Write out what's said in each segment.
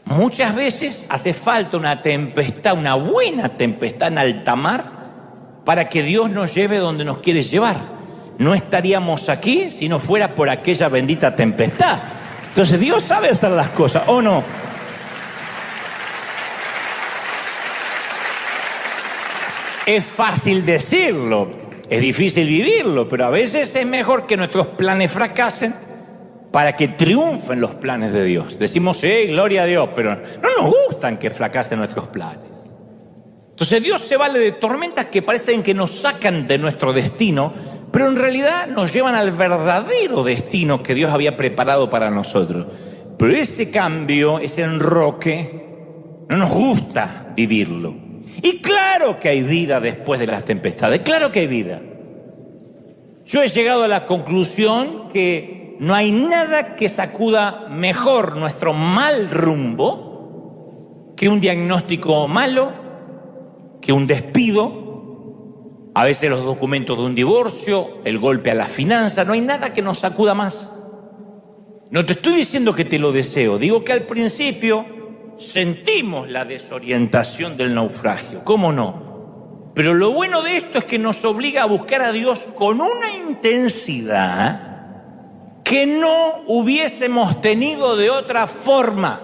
Muchas veces hace falta una tempestad, una buena tempestad en alta mar, para que Dios nos lleve donde nos quiere llevar. No estaríamos aquí si no fuera por aquella bendita tempestad. Entonces Dios sabe hacer las cosas, ¿o no? Es fácil decirlo, es difícil vivirlo, pero a veces es mejor que nuestros planes fracasen para que triunfen los planes de Dios. Decimos, sí, gloria a Dios, pero no nos gustan que fracasen nuestros planes. Entonces Dios se vale de tormentas que parecen que nos sacan de nuestro destino, pero en realidad nos llevan al verdadero destino que Dios había preparado para nosotros. Pero ese cambio, ese enroque, no nos gusta vivirlo. Y claro que hay vida después de las tempestades, claro que hay vida. Yo he llegado a la conclusión que no hay nada que sacuda mejor nuestro mal rumbo que un diagnóstico malo, que un despido, a veces los documentos de un divorcio, el golpe a la finanza. No hay nada que nos sacuda más. No te estoy diciendo que te lo deseo, digo que al principio sentimos la desorientación del naufragio, ¿cómo no? Pero lo bueno de esto es que nos obliga a buscar a Dios con una intensidad que no hubiésemos tenido de otra forma.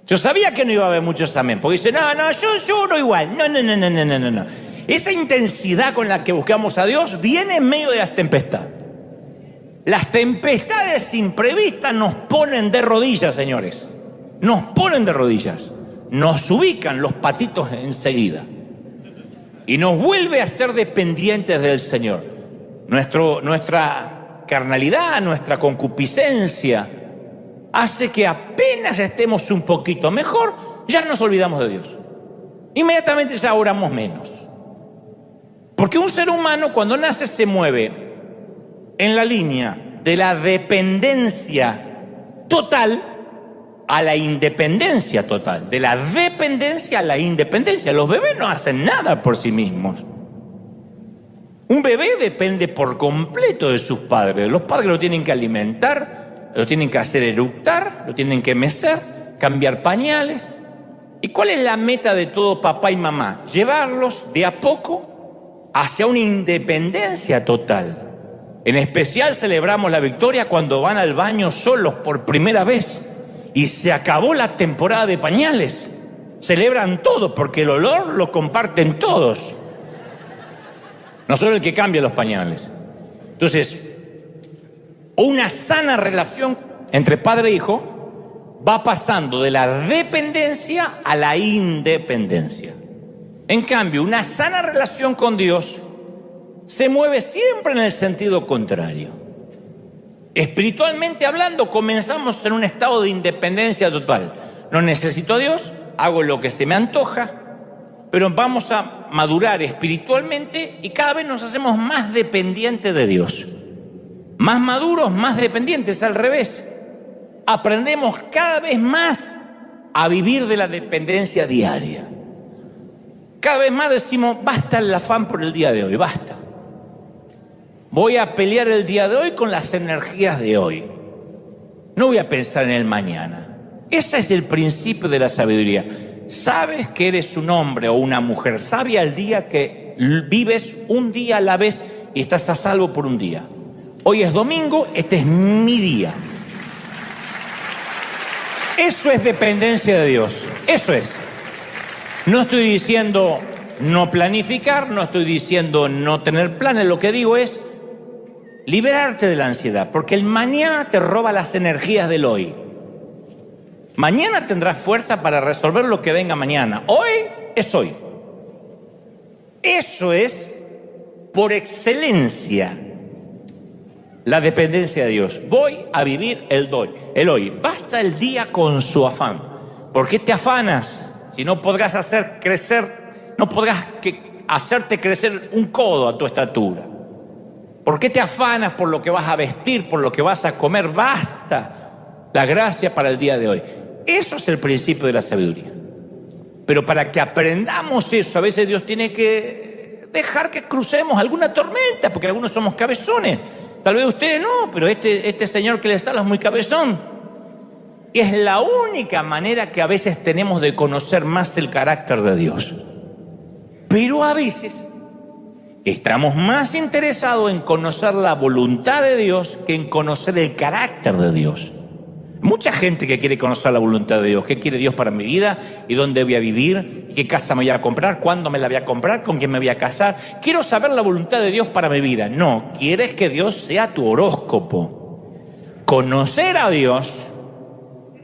Yo sabía que no iba a haber muchos amén, porque dicen, no, yo oro igual. No. Esa intensidad con la que buscamos a Dios viene en medio de las tempestades. Las tempestades imprevistas nos ponen de rodillas, señores. Nos ponen de rodillas, nos ubican los patitos enseguida y nos vuelve a ser dependientes del Señor. Nuestra carnalidad, nuestra concupiscencia hace que apenas estemos un poquito mejor, ya nos olvidamos de Dios. Inmediatamente ya oramos menos. Porque un ser humano cuando nace se mueve en la línea de la dependencia total a la independencia total, de la dependencia a la independencia. Los bebés no hacen nada por sí mismos. Un bebé depende por completo de sus padres. Los padres lo tienen que alimentar, lo tienen que hacer eructar, lo tienen que mecer, cambiar pañales. ¿Y cuál es la meta de todo papá y mamá? Llevarlos de a poco hacia una independencia total. En especial celebramos la victoria cuando van al baño solos por primera vez. Y se acabó la temporada de pañales. Celebran todo porque el olor lo comparten todos. No solo el que cambia los pañales. Entonces, una sana relación entre padre e hijo va pasando de la dependencia a la independencia. En cambio, una sana relación con Dios se mueve siempre en el sentido contrario. Espiritualmente hablando, comenzamos en un estado de independencia total. No necesito a Dios, hago lo que se me antoja, pero vamos a madurar espiritualmente y cada vez nos hacemos más dependientes de Dios. Más maduros, más dependientes, al revés. Aprendemos cada vez más a vivir de la dependencia diaria. Cada vez más decimos, basta el afán por el día de hoy, basta. Voy a pelear el día de hoy con las energías de hoy. No voy a pensar en el mañana. Ese es el principio de la sabiduría. Sabes que eres un hombre o una mujer sabia el día que vives un día a la vez y estás a salvo por un día. Hoy es domingo, este es mi día. Eso es dependencia de Dios. Eso es. No estoy diciendo no planificar, no estoy diciendo no tener planes. Lo que digo es liberarte de la ansiedad, porque el mañana te roba las energías del hoy. Mañana tendrás fuerza para resolver lo que venga mañana. Hoy es hoy. Eso es, por excelencia, la dependencia de Dios. Voy a vivir el hoy. Basta el día con su afán. ¿Por qué te afanas si no podrás hacerte crecer un codo a tu estatura? ¿Por qué te afanas por lo que vas a vestir, por lo que vas a comer? Basta la gracia para el día de hoy. Eso es el principio de la sabiduría. Pero para que aprendamos eso, a veces Dios tiene que dejar que crucemos alguna tormenta, porque algunos somos cabezones. Tal vez ustedes no, pero este señor que les habla es muy cabezón. es la única manera que a veces tenemos de conocer más el carácter de Dios. Pero a veces estamos más interesados en conocer la voluntad de Dios que en conocer el carácter de Dios. Mucha gente que quiere conocer la voluntad de Dios. ¿Qué quiere Dios para mi vida? ¿Y dónde voy a vivir? ¿Qué casa me voy a comprar? ¿Cuándo me la voy a comprar? ¿Con quién me voy a casar? Quiero saber la voluntad de Dios para mi vida. No, quieres que Dios sea tu horóscopo. Conocer a Dios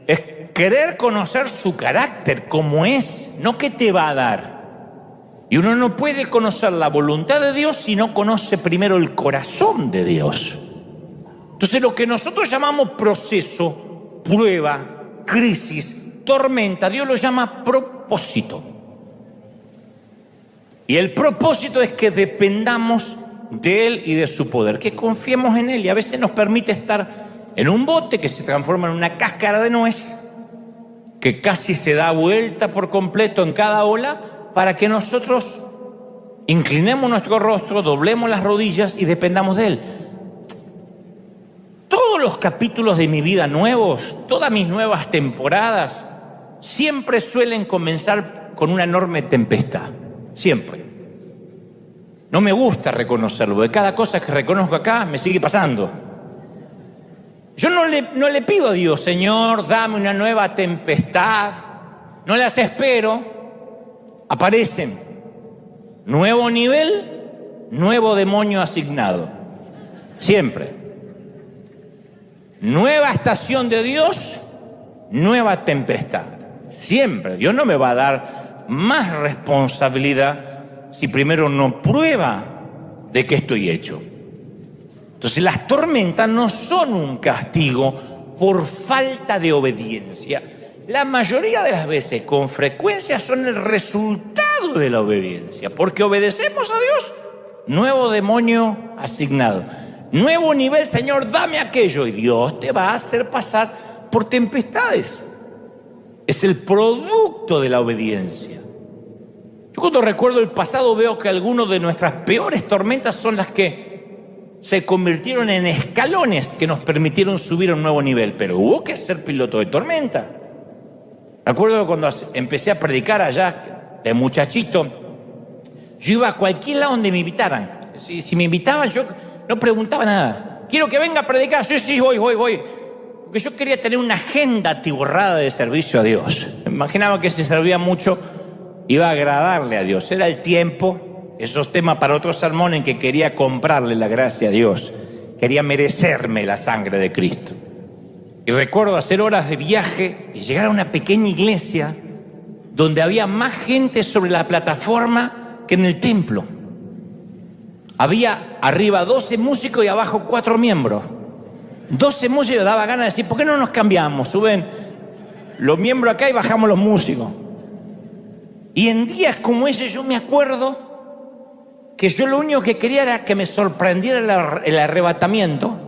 es querer conocer su carácter, cómo es, no qué te va a dar. Y uno no puede conocer la voluntad de Dios si no conoce primero el corazón de Dios. Entonces, lo que nosotros llamamos proceso, prueba, crisis, tormenta, Dios lo llama propósito. Y el propósito es que dependamos de Él y de su poder, que confiemos en Él. Y a veces nos permite estar en un bote que se transforma en una cáscara de nuez, que casi se da vuelta por completo en cada ola, para que nosotros inclinemos nuestro rostro, doblemos las rodillas y dependamos de Él. Todos los capítulos de mi vida nuevos, todas mis nuevas temporadas, siempre suelen comenzar con una enorme tempestad. Siempre. No me gusta reconocerlo, porque cada cosa que reconozco acá me sigue pasando. Yo no le pido a Dios, Señor, dame una nueva tempestad. No las espero. Aparecen. Nuevo nivel, nuevo demonio asignado. Siempre. Nueva estación de Dios, nueva tempestad. Siempre. Dios no me va a dar más responsabilidad si primero no prueba de qué estoy hecho. Entonces, las tormentas no son un castigo por falta de obediencia. La mayoría de las veces, con frecuencia, son el resultado de la obediencia. Porque obedecemos a Dios, nuevo demonio asignado. Nuevo nivel, Señor, dame aquello. Y Dios te va a hacer pasar por tempestades. Es el producto de la obediencia. Yo cuando recuerdo el pasado veo que algunas de nuestras peores tormentas son las que se convirtieron en escalones que nos permitieron subir a un nuevo nivel. Pero hubo que ser piloto de tormenta. Recuerdo cuando empecé a predicar allá de muchachito, yo iba a cualquier lado donde me invitaran. Si me invitaban, yo no preguntaba nada. Quiero que venga a predicar. Sí, voy. Porque yo quería tener una agenda atiborrada de servicio a Dios. Me imaginaba que si servía mucho, iba a agradarle a Dios. Era el tiempo, esos temas para otro sermón en que quería comprarle la gracia a Dios. Quería merecerme la sangre de Cristo. Y recuerdo hacer horas de viaje y llegar a una pequeña iglesia donde había más gente sobre la plataforma que en el templo. Había arriba 12 músicos y abajo 4 miembros. 12 músicos, daba ganas de decir, ¿por qué no nos cambiamos? Suben los miembros acá y bajamos los músicos. Y en días como ese yo me acuerdo que yo lo único que quería era que me sorprendiera el arrebatamiento.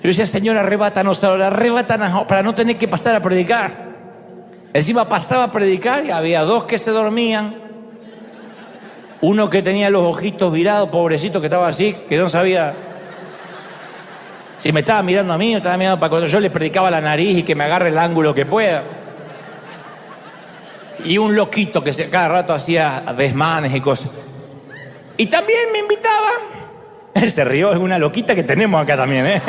Yo decía, Señor, arrebátanos ahora, arrebátanos para no tener que pasar a predicar. Encima pasaba a predicar y había 2 que se dormían. Uno que tenía los ojitos virados, pobrecito, que estaba así, que no sabía si me estaba mirando a mí o estaba mirando para cuando yo le predicaba la nariz y que me agarre el ángulo que pueda. Y un loquito que cada rato hacía desmanes y cosas. Y también me invitaba. Él se rió, es una loquita que tenemos acá también, ¿eh?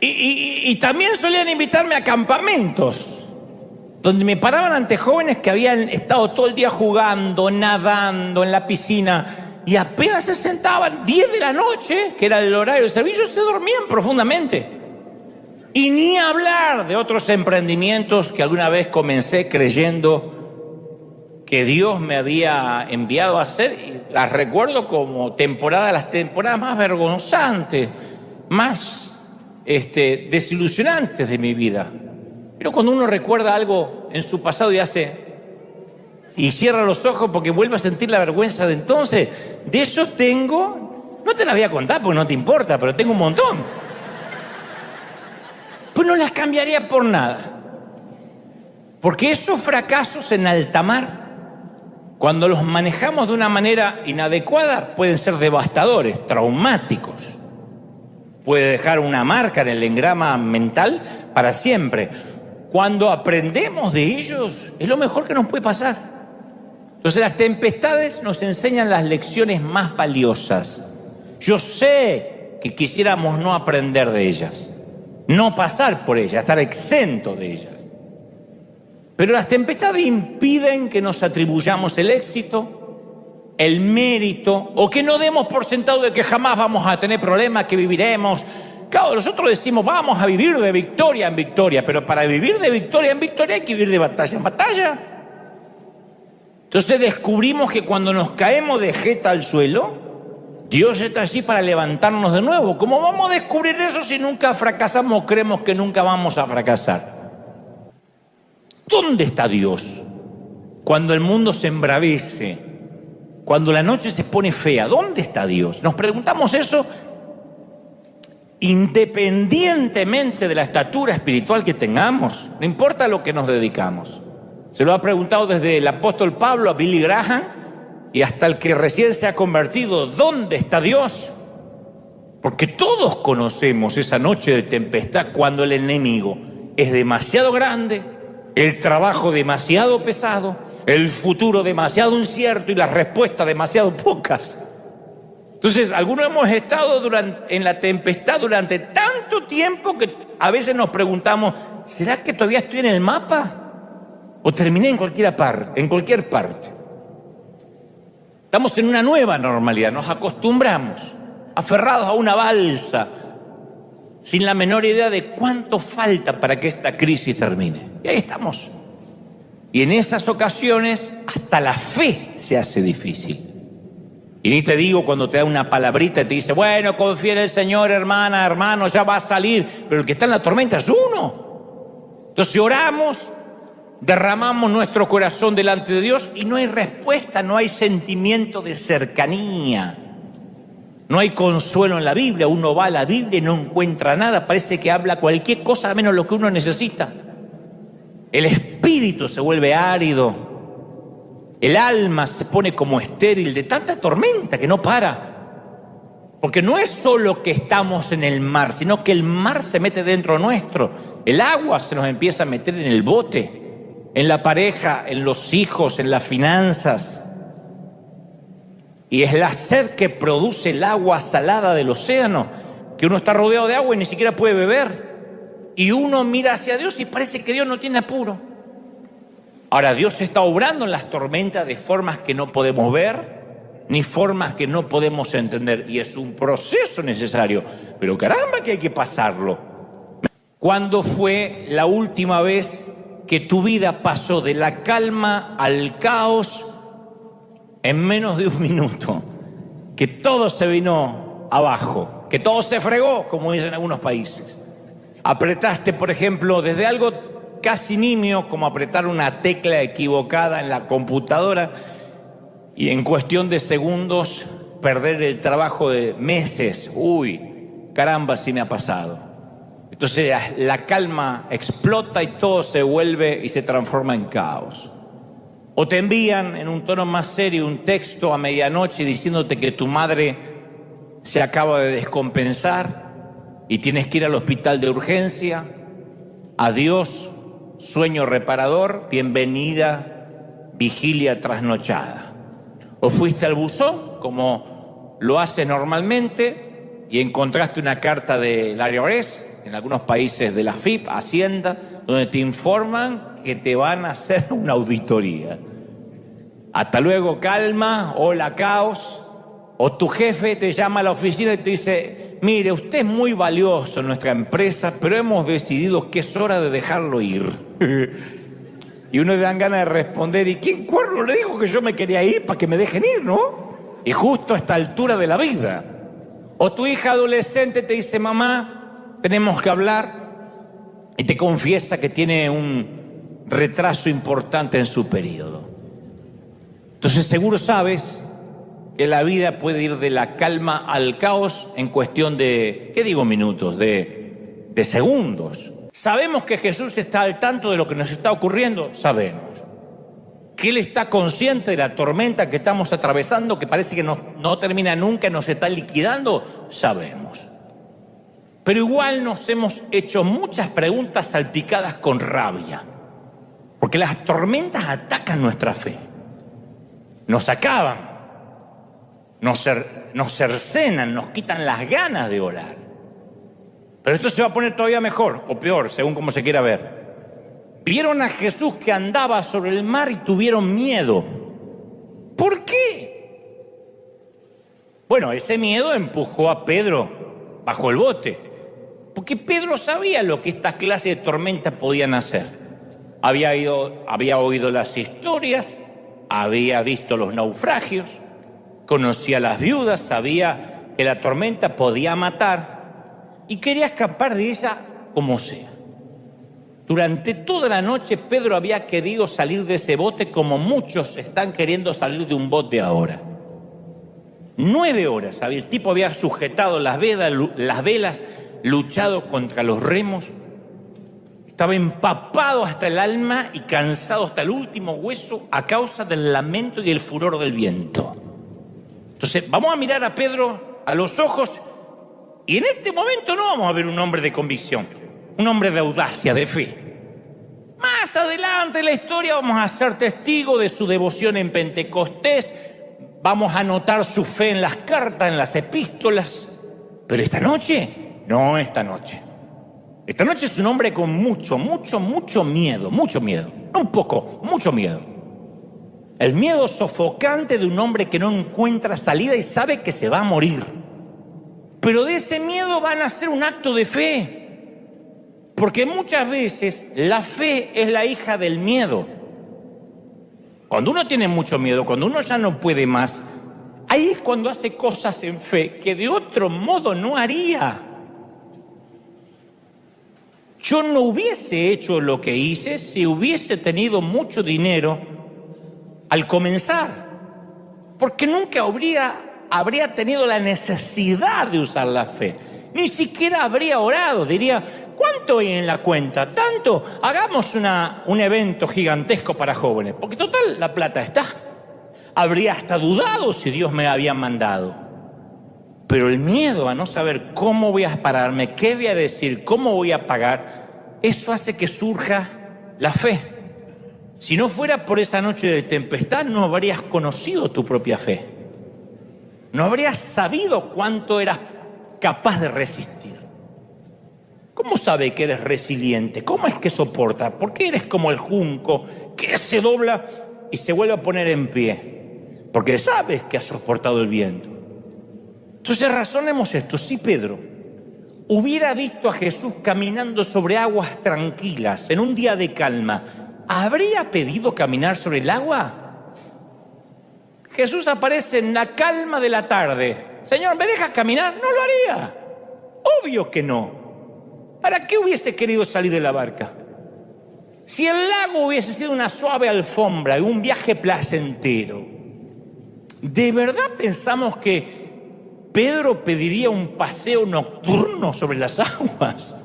y también solían invitarme a campamentos, donde me paraban ante jóvenes que habían estado todo el día jugando, nadando en la piscina, y apenas se sentaban, 10 de la noche, que era el horario de servicio, se dormían profundamente. Y ni hablar de otros emprendimientos que alguna vez comencé creyendo que Dios me había enviado a hacer, y las recuerdo como las temporadas más vergonzantes, más desilusionantes de mi vida. Pero cuando uno recuerda algo en su pasado y cierra los ojos porque vuelve a sentir la vergüenza de entonces, de eso tengo, no te las voy a contar porque no te importa, pero tengo un montón. Pues no las cambiaría por nada. Porque esos fracasos en alta mar, cuando los manejamos de una manera inadecuada, pueden ser devastadores, traumáticos. puede dejar una marca en el engrama mental para siempre. Cuando aprendemos de ellos, es lo mejor que nos puede pasar. Entonces las tempestades nos enseñan las lecciones más valiosas. Yo sé que quisiéramos no aprender de ellas, no pasar por ellas, estar exento de ellas. Pero las tempestades impiden que nos atribuyamos el éxito, el mérito, o que no demos por sentado de que jamás vamos a tener problemas, que viviremos. Claro, nosotros decimos vamos a vivir de victoria en victoria, pero para vivir de victoria en victoria hay que vivir de batalla en batalla. Entonces descubrimos que cuando nos caemos de jeta al suelo, Dios está allí para levantarnos de nuevo. ¿Cómo vamos a descubrir eso si nunca fracasamos o creemos que nunca vamos a fracasar? ¿Dónde está Dios? Cuando el mundo se embravece, cuando la noche se pone fea, ¿dónde está Dios? Nos preguntamos eso independientemente de la estatura espiritual que tengamos, no importa lo que nos dedicamos. Se lo ha preguntado desde el apóstol Pablo a Billy Graham y hasta el que recién se ha convertido, ¿dónde está Dios? Porque todos conocemos esa noche de tempestad cuando el enemigo es demasiado grande, el trabajo demasiado pesado, el futuro demasiado incierto y las respuestas demasiado pocas. Entonces, algunos hemos estado en la tempestad durante tanto tiempo que a veces nos preguntamos, ¿será que todavía estoy en el mapa? ¿O terminé en cualquier parte? Estamos en una nueva normalidad, nos acostumbramos, aferrados a una balsa, sin la menor idea de cuánto falta para que esta crisis termine. Y ahí estamos. Y en esas ocasiones hasta la fe se hace difícil. Y ni te digo cuando te da una palabrita y te dice, bueno, confía en el Señor, hermana, hermano, ya va a salir. Pero el que está en la tormenta es uno. Entonces oramos, derramamos nuestro corazón delante de Dios y no hay respuesta, no hay sentimiento de cercanía. No hay consuelo en la Biblia, uno va a la Biblia y no encuentra nada, parece que habla cualquier cosa menos lo que uno necesita. El espíritu se vuelve árido, el alma se pone como estéril de tanta tormenta que no para. Porque no es solo que estamos en el mar, sino que el mar se mete dentro nuestro, el agua se nos empieza a meter en el bote, en la pareja, en los hijos, en las finanzas. Y es la sed que produce el agua salada del océano, que uno está rodeado de agua y ni siquiera puede beber. Y uno mira hacia Dios y parece que Dios no tiene apuro. Ahora, Dios está obrando en las tormentas de formas que no podemos ver, ni formas que no podemos entender. Y es un proceso necesario. Pero caramba que hay que pasarlo. ¿Cuándo fue la última vez que tu vida pasó de la calma al caos en menos de un minuto? Que todo se vino abajo, que todo se fregó, como dicen algunos países. Apretaste, por ejemplo, desde algo casi nimio, como apretar una tecla equivocada en la computadora y en cuestión de segundos perder el trabajo de meses. Uy, caramba, sí me ha pasado. Entonces la calma explota y todo se vuelve y se transforma en caos. O te envían en un tono más serio un texto a medianoche diciéndote que tu madre se acaba de descompensar y tienes que ir al hospital de urgencia. Adiós, sueño reparador, bienvenida, vigilia trasnochada. O fuiste al buzón, como lo haces normalmente, y encontraste una carta del IRS, en algunos países de la FIP, Hacienda, donde te informan que te van a hacer una auditoría. Hasta luego, calma, hola, caos. O tu jefe te llama a la oficina y te dice, mire, usted es muy valioso en nuestra empresa, pero hemos decidido que es hora de dejarlo ir. Y uno le dan ganas de responder, ¿y quién cuerno le dijo que yo me quería ir para que me dejen ir, no? Y justo a esta altura de la vida. O tu hija adolescente te dice, mamá, tenemos que hablar, y te confiesa que tiene un retraso importante en su periodo. Entonces seguro sabes que la vida puede ir de la calma al caos en cuestión de, ¿qué digo minutos? De segundos. ¿Sabemos que Jesús está al tanto de lo que nos está ocurriendo? Sabemos. ¿Que Él está consciente de la tormenta que estamos atravesando, que parece que no termina nunca, nos está liquidando? Sabemos. Pero igual nos hemos hecho muchas preguntas salpicadas con rabia, porque las tormentas atacan nuestra fe, nos acaban, nos cercenan, nos quitan las ganas de orar. Pero esto se va a poner todavía mejor o peor, según como se quiera ver. Vieron a Jesús que andaba sobre el mar y tuvieron miedo. ¿Por qué? Bueno, ese miedo empujó a Pedro bajo el bote, porque Pedro sabía lo que estas clases de tormentas podían hacer. Había oído las historias, había visto los naufragios, conocía a las viudas, sabía que la tormenta podía matar y quería escapar de ella como sea. Durante toda la noche Pedro había querido salir de ese bote como muchos están queriendo salir de un bote ahora. 9 horas, el tipo había sujetado las velas, luchado contra los remos, estaba empapado hasta el alma y cansado hasta el último hueso a causa del lamento y el furor del viento. Entonces vamos a mirar a Pedro a los ojos y en este momento no vamos a ver un hombre de convicción, un hombre de audacia, de fe. Más adelante en la historia vamos a ser testigos de su devoción en Pentecostés, vamos a notar su fe en las cartas, en las epístolas. Pero esta noche, no esta noche. Esta noche es un hombre con mucho miedo, no un poco, mucho miedo. El miedo sofocante de un hombre que no encuentra salida y sabe que se va a morir. Pero de ese miedo van a hacer un acto de fe. Porque muchas veces la fe es la hija del miedo. Cuando uno tiene mucho miedo, cuando uno ya no puede más, ahí es cuando hace cosas en fe que de otro modo no haría. Yo no hubiese hecho lo que hice si hubiese tenido mucho dinero al comenzar, porque nunca habría tenido la necesidad de usar la fe. Ni siquiera habría orado, diría, ¿cuánto hay en la cuenta? Tanto, hagamos un evento gigantesco para jóvenes, porque total, la plata está. Habría hasta dudado si Dios me había mandado. Pero el miedo a no saber cómo voy a pararme, qué voy a decir, cómo voy a pagar, eso hace que surja la fe. Si no fuera por esa noche de tempestad, no habrías conocido tu propia fe. No habrías sabido cuánto eras capaz de resistir. ¿Cómo sabe que eres resiliente? ¿Cómo es que soporta? ¿Por qué eres como el junco que se dobla y se vuelve a poner en pie? Porque sabes que has soportado el viento. Entonces razonemos esto. Si Pedro hubiera visto a Jesús caminando sobre aguas tranquilas en un día de calma, ¿habría pedido caminar sobre el agua? Jesús aparece en la calma de la tarde. Señor, ¿me dejas caminar? No lo haría. Obvio que no. ¿Para qué hubiese querido salir de la barca? Si el lago hubiese sido una suave alfombra y un viaje placentero, ¿de verdad pensamos que Pedro pediría un paseo nocturno sobre las aguas?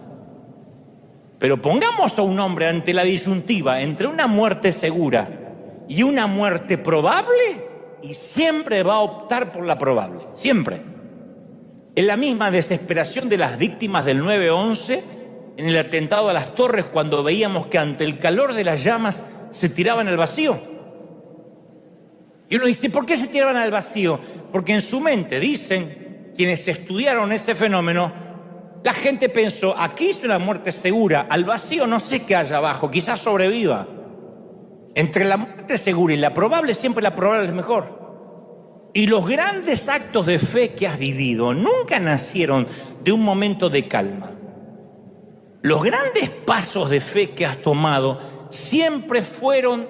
Pero pongamos a un hombre ante la disyuntiva entre una muerte segura y una muerte probable, y siempre va a optar por la probable, siempre. En la misma desesperación de las víctimas del 9/11, en el atentado a las torres, cuando veíamos que ante el calor de las llamas se tiraban al vacío. Y uno dice, ¿por qué se tiraban al vacío? Porque en su mente, dicen quienes estudiaron ese fenómeno, la gente pensó, aquí es una muerte segura, al vacío no sé qué haya abajo, quizás sobreviva. Entre la muerte segura y la probable, siempre la probable es mejor. Y los grandes actos de fe que has vivido nunca nacieron de un momento de calma. Los grandes pasos de fe que has tomado siempre fueron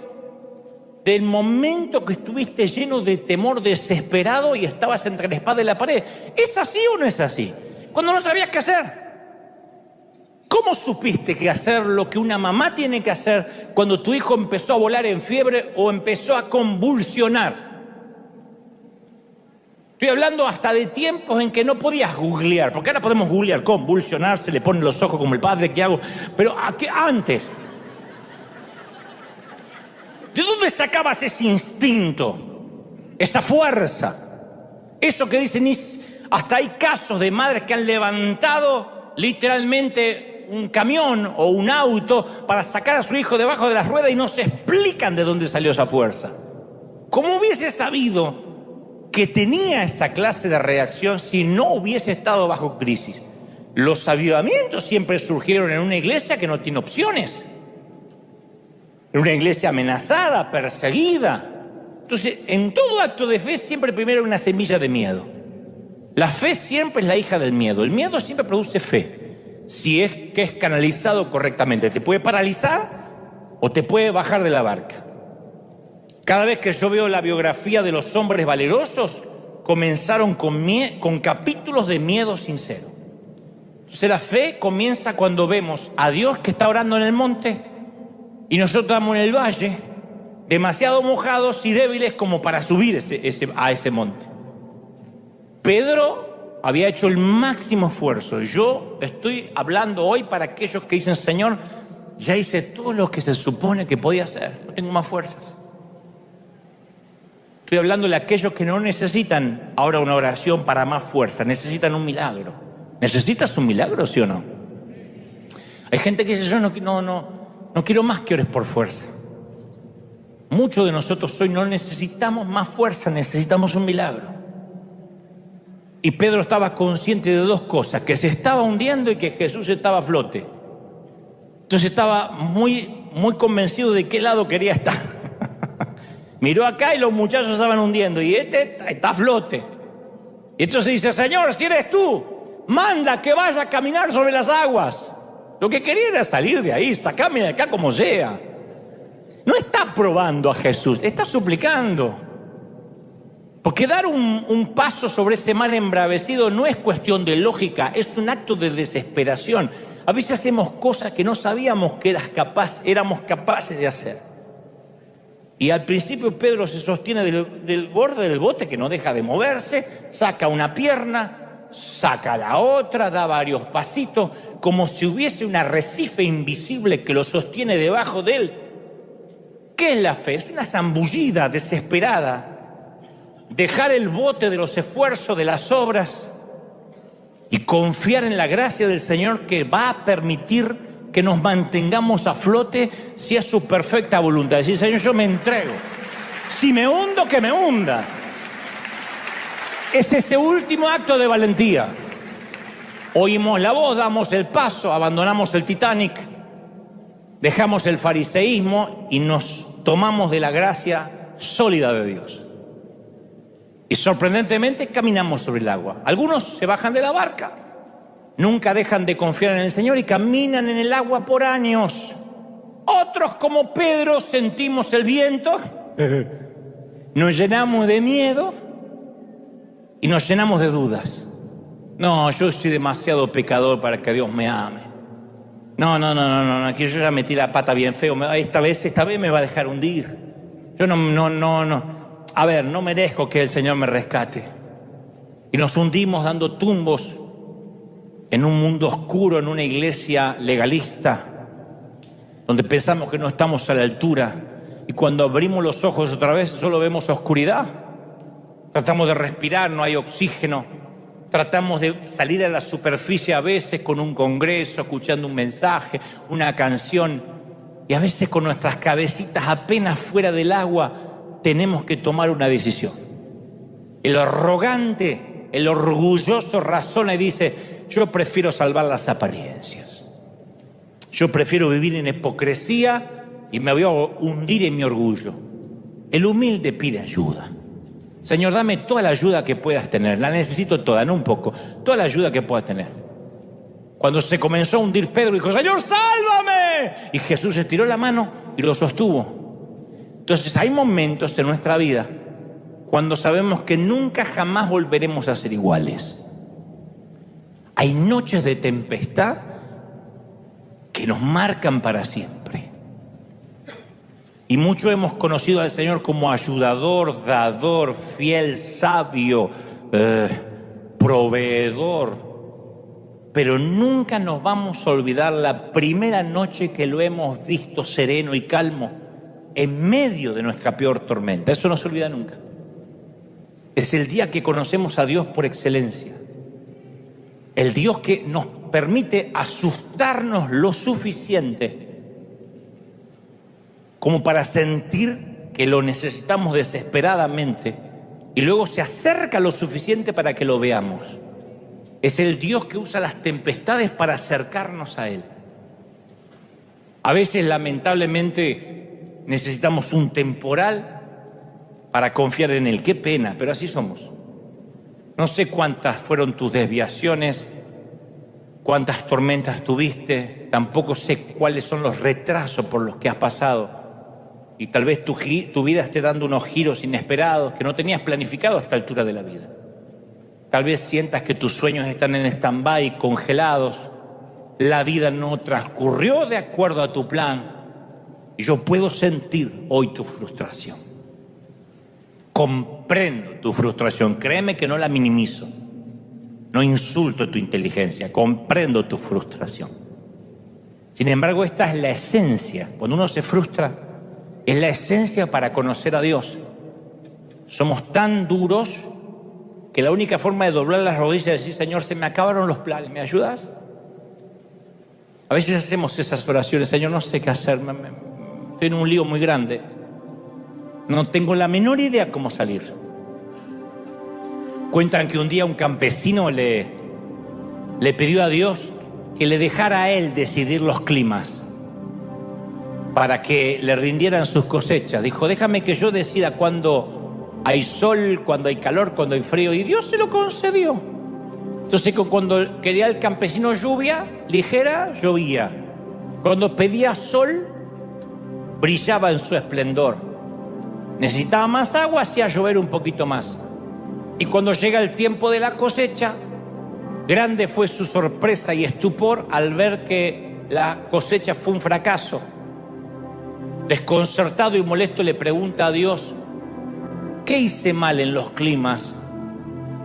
del momento que estuviste lleno de temor, desesperado y estabas entre la espada y la pared. ¿Es así o no es así? Cuando no sabías qué hacer. ¿Cómo supiste que hacer lo que una mamá tiene que hacer cuando tu hijo empezó a volar en fiebre o empezó a convulsionar? Estoy hablando hasta de tiempos en que no podías googlear, porque ahora podemos googlear, convulsionar, se le ponen los ojos como el padre, ¿qué hago? Pero antes, ¿de dónde sacabas ese instinto, esa fuerza? Eso que dicen, hasta hay casos de madres que han levantado literalmente un camión o un auto para sacar a su hijo debajo de las ruedas y no se explican de dónde salió esa fuerza. ¿Cómo hubiese sabido que tenía esa clase de reacción si no hubiese estado bajo crisis? Los avivamientos siempre surgieron en una iglesia que no tiene opciones, en una iglesia amenazada, perseguida. Entonces, en todo acto de fe siempre primero hay una semilla de miedo. La fe siempre es la hija del miedo. El miedo siempre produce fe, si es que es canalizado correctamente. Te puede paralizar o te puede bajar de la barca. Cada vez que yo veo la biografía de los hombres valerosos, comenzaron con capítulos de miedo sincero. Entonces la fe comienza cuando vemos a Dios que está orando en el monte y nosotros estamos en el valle, demasiado mojados y débiles como para subir a ese monte. Pedro había hecho el máximo esfuerzo. Yo estoy hablando hoy para aquellos que dicen: Señor, ya hice todo lo que se supone que podía hacer, no tengo más fuerzas. Estoy hablando de aquellos que no necesitan ahora una oración para más fuerza, necesitan un milagro. ¿Necesitas un milagro, sí o no? Hay gente que dice: yo no quiero más que ores por fuerza. Muchos de nosotros hoy no necesitamos más fuerza, necesitamos un milagro. Y Pedro estaba consciente de dos cosas: que se estaba hundiendo y que Jesús estaba a flote. Entonces estaba muy, muy convencido de qué lado quería estar. Miró acá y los muchachos estaban hundiendo y este está a flote. Y entonces dice: Señor, si eres tú, manda que vaya a caminar sobre las aguas. Lo que quería era salir de ahí, sacame de acá como sea. No está probando a Jesús, está suplicando. Porque dar un paso sobre ese mar embravecido no es cuestión de lógica, es un acto de desesperación. A veces hacemos cosas que no sabíamos que éramos capaces de hacer. Y al principio Pedro se sostiene del borde del bote, que no deja de moverse, saca una pierna, saca la otra, da varios pasitos, como si hubiese un arrecife invisible que lo sostiene debajo de él. ¿Qué es la fe? Es una zambullida desesperada. Dejar el bote de los esfuerzos, de las obras, y confiar en la gracia del Señor, que va a permitir que nos mantengamos a flote si es su perfecta voluntad. Decir: Señor, yo me entrego. Si me hundo, que me hunda. Es ese último acto de valentía. Oímos la voz, damos el paso, abandonamos el Titanic, dejamos el fariseísmo y nos tomamos de la gracia sólida de Dios. Y sorprendentemente caminamos sobre el agua. Algunos se bajan de la barca, nunca dejan de confiar en el Señor y caminan en el agua por años. Otros, como Pedro, sentimos el viento, nos llenamos de miedo y nos llenamos de dudas. No, yo soy demasiado pecador para que Dios me ame. No, que yo ya metí la pata bien feo. Esta vez me va a dejar hundir. Yo no. A ver, no merezco que el Señor me rescate. Y nos hundimos dando tumbos en un mundo oscuro, en una iglesia legalista, donde pensamos que no estamos a la altura. Y cuando abrimos los ojos otra vez, solo vemos oscuridad. Tratamos de respirar, no hay oxígeno. Tratamos de salir a la superficie a veces con un congreso, escuchando un mensaje, una canción. Y a veces con nuestras cabecitas apenas fuera del agua, tenemos que tomar una decisión. El arrogante, el orgulloso razona y dice: yo prefiero salvar las apariencias. Yo prefiero vivir en hipocresía y me voy a hundir en mi orgullo. El humilde pide ayuda. Señor, dame toda la ayuda que puedas tener. La necesito toda, no un poco. Toda la ayuda que puedas tener. Cuando se comenzó a hundir, Pedro dijo: Señor, sálvame. Y Jesús estiró la mano y lo sostuvo. Entonces hay momentos en nuestra vida cuando sabemos que nunca jamás volveremos a ser iguales. Hay noches de tempestad que nos marcan para siempre. Y muchos hemos conocido al Señor como ayudador, dador, fiel, sabio, proveedor. Pero nunca nos vamos a olvidar la primera noche que lo hemos visto sereno y calmo en medio de nuestra peor tormenta. Eso no se olvida nunca. Es el día que conocemos a Dios por excelencia. El Dios que nos permite asustarnos lo suficiente como para sentir que lo necesitamos desesperadamente y luego se acerca lo suficiente para que lo veamos. Es el Dios que usa las tempestades para acercarnos a Él. A veces, lamentablemente, necesitamos un temporal para confiar en Él. Qué pena, pero así somos. No sé cuántas fueron tus desviaciones, cuántas tormentas tuviste, tampoco sé cuáles son los retrasos por los que has pasado. Y tal vez tu vida esté dando unos giros inesperados que no tenías planificado a esta altura de la vida. Tal vez sientas que tus sueños están en stand-by, congelados. La vida no transcurrió de acuerdo a tu plan. Y yo puedo sentir hoy tu frustración. Comprendo tu frustración. Créeme que no la minimizo. No insulto tu inteligencia. Comprendo tu frustración. Sin embargo, esta es la esencia. Cuando uno se frustra, es la esencia para conocer a Dios. Somos tan duros que la única forma de doblar las rodillas es decir: Señor, se me acabaron los planes, ¿me ayudas? A veces hacemos esas oraciones: Señor, no sé qué hacer, estoy en un lío muy grande, no tengo la menor idea cómo salir. Cuentan que un día un campesino le pidió a Dios que le dejara a él decidir los climas para que le rindieran sus cosechas. Dijo: déjame que yo decida cuándo hay sol, cuándo hay calor, cuándo hay frío. Y Dios se lo concedió. Entonces, cuando quería el campesino lluvia ligera, llovía. Cuando pedía sol, brillaba en su esplendor. Necesitaba más agua, hacía llover un poquito más. Y cuando llega el tiempo de la cosecha, grande fue su sorpresa y estupor al ver que la cosecha fue un fracaso. Desconcertado y molesto le pregunta a Dios: ¿qué hice mal en los climas?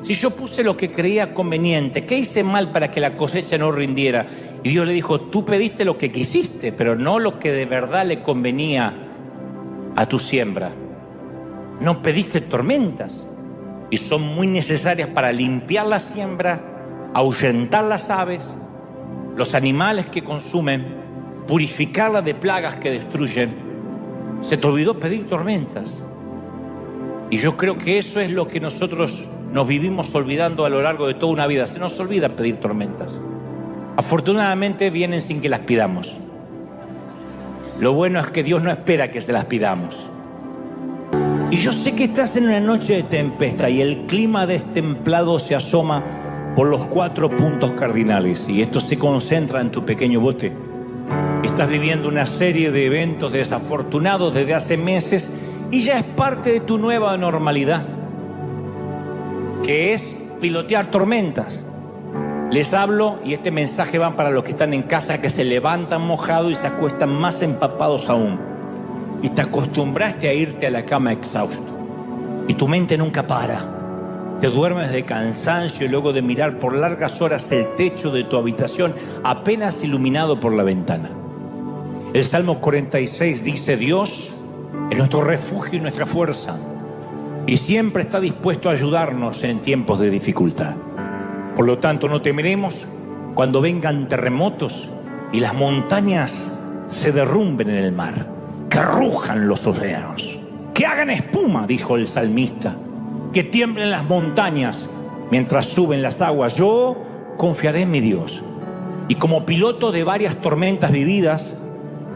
Si yo puse lo que creía conveniente, ¿qué hice mal para que la cosecha no rindiera? Y Dios le dijo: tú pediste lo que quisiste, pero no lo que de verdad le convenía a tu siembra. No pediste tormentas, y son muy necesarias para limpiar la siembra, ahuyentar las aves, los animales que consumen, purificarla de plagas que destruyen. Se te olvidó pedir tormentas. Y yo creo que eso es lo que nosotros nos vivimos olvidando a lo largo de toda una vida. Se nos olvida pedir tormentas. Afortunadamente vienen sin que las pidamos. Lo bueno es que Dios no espera que se las pidamos. Y yo sé que estás en una noche de tempestad y el clima destemplado se asoma por los 4 puntos cardinales. Y esto se concentra en tu pequeño bote. Estás viviendo una serie de eventos desafortunados desde hace meses y ya es parte de tu nueva normalidad, que es pilotear tormentas. Les hablo, y este mensaje va para los que están en casa, que se levantan mojados y se acuestan más empapados aún. Y te acostumbraste a irte a la cama exhausto. Y tu mente nunca para. Te duermes de cansancio y luego de mirar por largas horas el techo de tu habitación apenas iluminado por la ventana. El Salmo 46 dice: Dios es nuestro refugio y nuestra fuerza, y siempre está dispuesto a ayudarnos en tiempos de dificultad. Por lo tanto, no temeremos cuando vengan terremotos y las montañas se derrumben en el mar, que rujan los océanos, que hagan espuma, dijo el salmista, que tiemblen las montañas mientras suben las aguas. Yo confiaré en mi Dios. Y como piloto de varias tormentas vividas,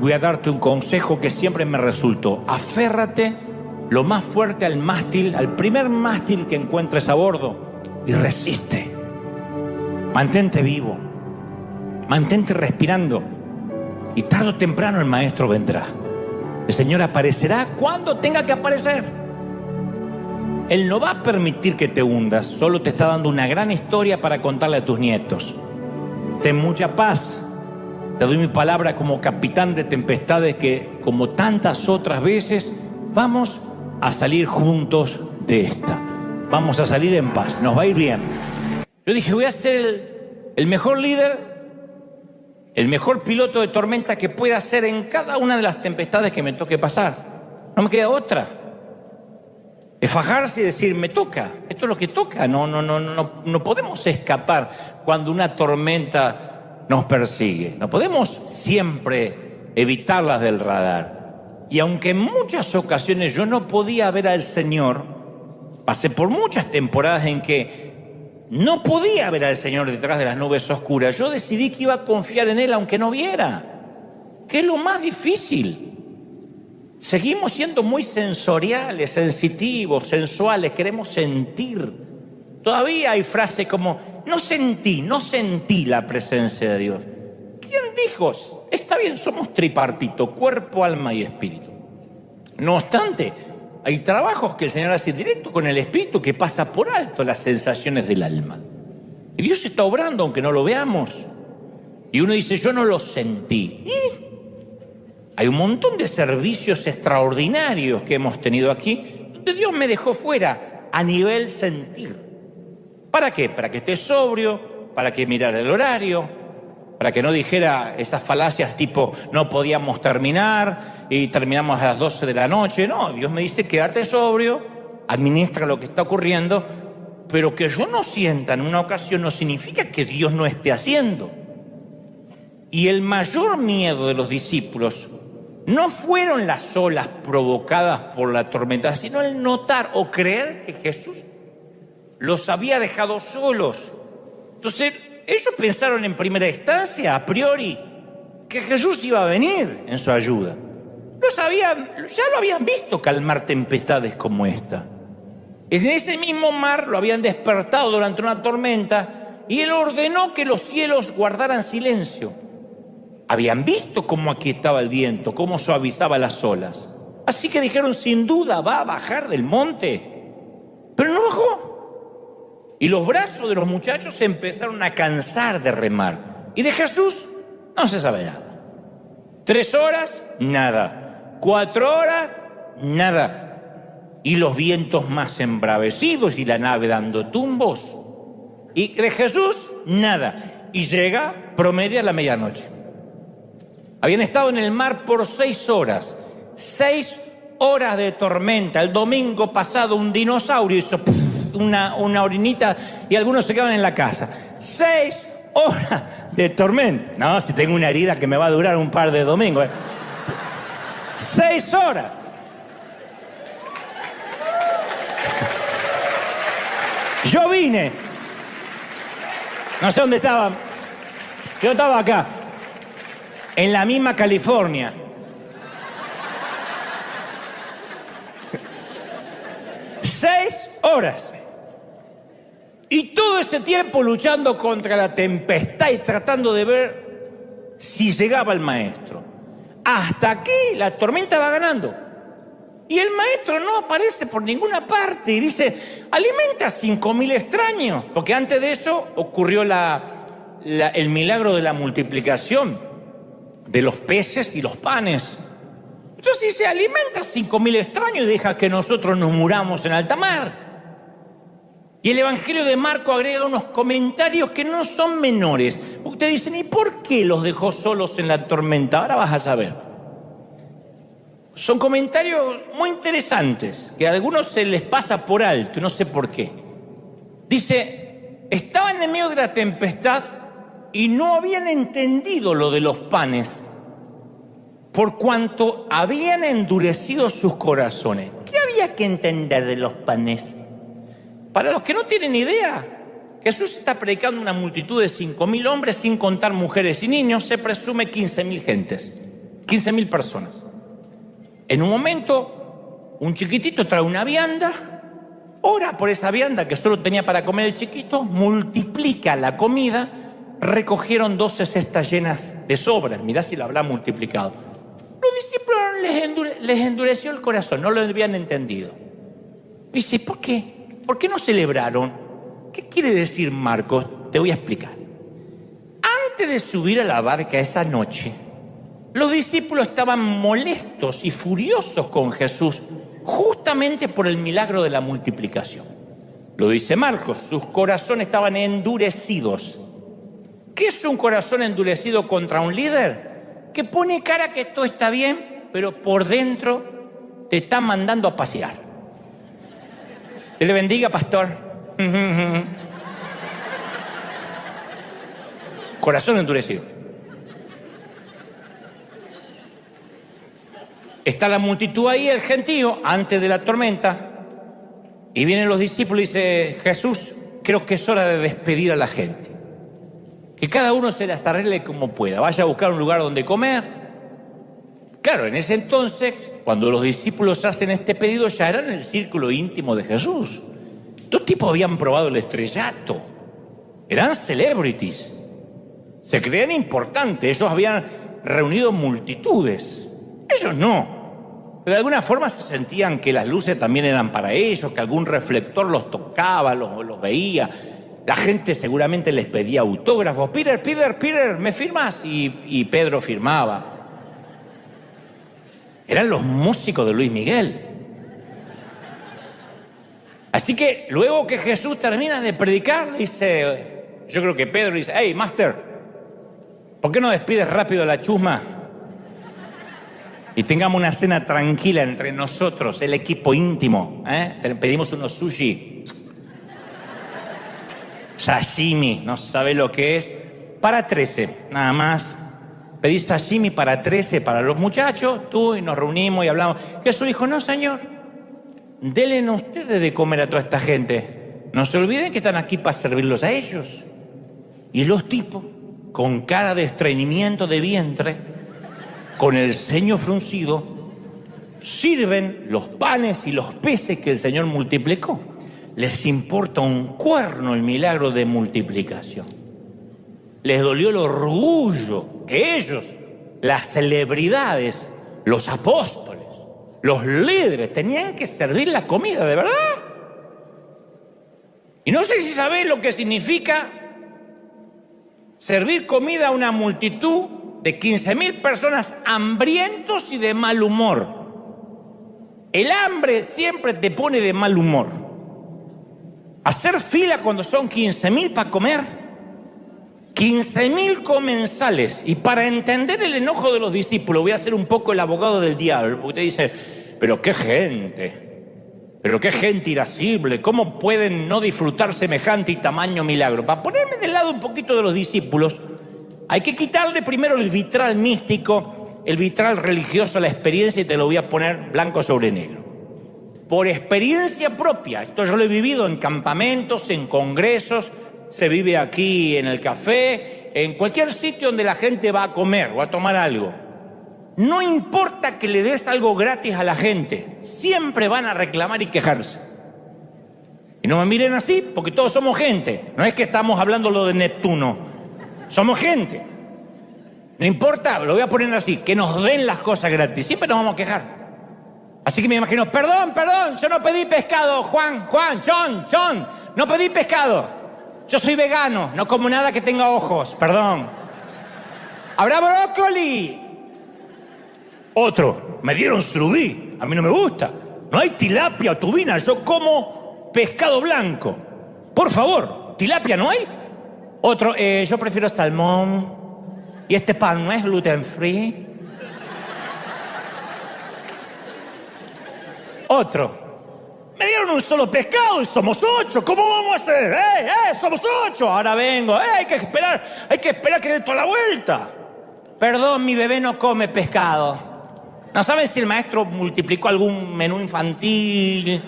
voy a darte un consejo que siempre me resultó: aférrate lo más fuerte al mástil, al primer mástil que encuentres a bordo, y resiste. Mantente vivo, mantente respirando, y tarde o temprano el maestro vendrá. El Señor aparecerá cuando tenga que aparecer. Él no va a permitir que te hundas, solo te está dando una gran historia para contarle a tus nietos. Ten mucha paz. Te doy mi palabra como capitán de tempestades que, como tantas otras veces, vamos a salir juntos de esta. Vamos a salir en paz, nos va a ir bien. Yo dije: voy a ser el mejor líder, el mejor piloto de tormenta que pueda ser en cada una de las tempestades que me toque pasar. No me queda otra. Es fajarse y decir: me toca, esto es lo que toca. No podemos escapar cuando una tormenta nos persigue. No podemos siempre evitarlas del radar. Y aunque en muchas ocasiones yo no podía ver al Señor, pasé por muchas temporadas en que no podía ver al Señor detrás de las nubes oscuras. Yo decidí que iba a confiar en Él aunque no viera, que es lo más difícil. Seguimos siendo muy sensoriales, sensitivos, sensuales, queremos sentir. Todavía hay frases como, no sentí la presencia de Dios. ¿Quién dijo? Está bien, somos tripartito, cuerpo, alma y espíritu. No obstante, hay trabajos que el Señor hace directo con el espíritu que pasa por alto las sensaciones del alma. Y Dios está obrando aunque no lo veamos. Y uno dice, yo no lo sentí. ¿Y? Hay un montón de servicios extraordinarios que hemos tenido aquí, donde Dios me dejó fuera a nivel sentir. ¿Para qué? Para que esté sobrio, para que mirara el horario, para que no dijera esas falacias tipo no podíamos terminar y terminamos a las 12 de la noche. No, Dios me dice quédate sobrio, administra lo que está ocurriendo, pero que yo no sienta en una ocasión no significa que Dios no esté haciendo. Y el mayor miedo de los discípulos no fueron las olas provocadas por la tormenta, sino el notar o creer que Jesús los había dejado solos. Entonces, ellos pensaron en primera instancia, a priori, que Jesús iba a venir en su ayuda. Ya lo habían visto calmar tempestades como esta. En ese mismo mar lo habían despertado durante una tormenta y Él ordenó que los cielos guardaran silencio. Habían visto cómo aquietaba el viento, cómo suavizaba las olas. Así que dijeron, sin duda va a bajar del monte. Pero no bajó. Y los brazos de los muchachos se empezaron a cansar de remar. Y de Jesús no se sabe nada. 3 horas, nada. 4 horas, nada. Y los vientos más embravecidos y la nave dando tumbos. Y de Jesús, nada. Y llega, promedia a la medianoche. Habían estado en el mar por 6 horas. 6 horas de tormenta. El domingo pasado un dinosaurio hizo una orinita y algunos se quedaban en la casa. 6 horas de tormenta. No, si tengo una herida que me va a durar un par de domingos. 6 horas. Yo vine. No sé dónde estaba. Yo estaba acá. En la misma California. Seis horas. Y todo ese tiempo luchando contra la tempestad y tratando de ver si llegaba el maestro. Hasta aquí la tormenta va ganando. Y el maestro no aparece por ninguna parte. Y dice, alimenta a 5.000 extraños. Porque antes de eso ocurrió el milagro de la multiplicación de los peces y los panes. Entonces dice, alimenta a 5.000 extraños y deja que nosotros nos muramos en alta mar. Y el Evangelio de Marco agrega unos comentarios que no son menores. Ustedes dicen, ¿y por qué los dejó solos en la tormenta? Ahora vas a saber. Son comentarios muy interesantes, que a algunos se les pasa por alto, no sé por qué. Dice, estaban en medio de la tempestad y no habían entendido lo de los panes, por cuanto habían endurecido sus corazones. ¿Qué había que entender de los panes? Para los que no tienen idea, Jesús está predicando a una multitud de 5.000 hombres, sin contar mujeres y niños, se presume 15.000 gentes, 15.000 personas. En un momento, un chiquitito trae una vianda, ora por esa vianda que solo tenía para comer el chiquito, multiplica la comida, recogieron 12 cestas llenas de sobras. Mirá si la habrá multiplicado. Los discípulos les endureció el corazón, no lo habían entendido. Dice, ¿por qué? ¿Por qué no celebraron? ¿Qué quiere decir Marcos? Te voy a explicar. Antes de subir a la barca esa noche, los discípulos estaban molestos y furiosos con Jesús, justamente por el milagro de la multiplicación. Lo dice Marcos, sus corazones estaban endurecidos. ¿Qué es un corazón endurecido contra un líder? Que pone cara que todo está bien, pero por dentro te está mandando a pasear. Dios le bendiga, pastor. Corazón endurecido. Está la multitud ahí, el gentío, antes de la tormenta, y vienen los discípulos y dice: Jesús, creo que es hora de despedir a la gente. Que cada uno se las arregle como pueda, vaya a buscar un lugar donde comer. Claro, en ese entonces, cuando los discípulos hacen este pedido, ya eran el círculo íntimo de Jesús. Estos tipos habían probado el estrellato, eran celebrities, se creían importantes, ellos habían reunido multitudes. Ellos no. De alguna forma se sentían que las luces también eran para ellos, que algún reflector los tocaba, los veía. La gente seguramente les pedía autógrafos. Peter, ¿me firmas? Y Pedro firmaba. Eran los músicos de Luis Miguel. Así que luego que Jesús termina de predicar, dice, yo creo que Pedro dice: hey, Master, ¿por qué no despides rápido a la chusma? Y tengamos una cena tranquila entre nosotros, el equipo íntimo. Pedimos unos sushi. Sashimi, no sabe lo que es. Para 13, nada más. Pedí sashimi para 13 para los muchachos, tú, y nos reunimos y hablamos. Jesús dijo: no, Señor, denle ustedes de comer a toda esta gente. No se olviden que están aquí para servirlos a ellos. Y los tipos, con cara de estreñimiento de vientre, con el ceño fruncido, sirven los panes y los peces que el Señor multiplicó. Les importa un cuerno el milagro de multiplicación. Les dolió el orgullo que ellos, las celebridades, los apóstoles, los líderes, tenían que servir la comida, ¿de verdad? Y no sé si sabés lo que significa servir comida a una multitud de 15.000 personas hambrientos y de mal humor. El hambre siempre te pone de mal humor. Hacer fila cuando son 15.000 para comer. 15.000 comensales. Y para entender el enojo de los discípulos, voy a ser un poco el abogado del diablo. Usted dice: pero qué gente irascible, ¿cómo pueden no disfrutar semejante y tamaño milagro? Para ponerme del lado un poquito de los discípulos, hay que quitarle primero el vitral místico, el vitral religioso, la experiencia, y te lo voy a poner blanco sobre negro. Por experiencia propia, esto yo lo he vivido en campamentos, en congresos, se vive aquí en el café, en cualquier sitio donde la gente va a comer o a tomar algo. No importa que le des algo gratis a la gente, siempre van a reclamar y quejarse. Y no me miren así, porque todos somos gente. No es que estamos hablando lo de Neptuno. Somos gente. No importa, lo voy a poner así, que nos den las cosas gratis. Siempre nos vamos a quejar. Así que me imagino: perdón, yo no pedí pescado, John, no pedí pescado. Yo soy vegano, no como nada que tenga ojos, perdón. ¿Habrá brócoli? Otro: me dieron surubí, a mí no me gusta. No hay tilapia o tubina, yo como pescado blanco. Por favor, ¿tilapia no hay? Otro: yo prefiero salmón. ¿Y este pan no es gluten free? Otro: me dieron un solo pescado y somos 8. ¿Cómo vamos a hacer? Somos 8. Ahora vengo. Hay que esperar que dé toda la vuelta. Perdón, mi bebé no come pescado. ¿No saben si el maestro multiplicó algún menú infantil?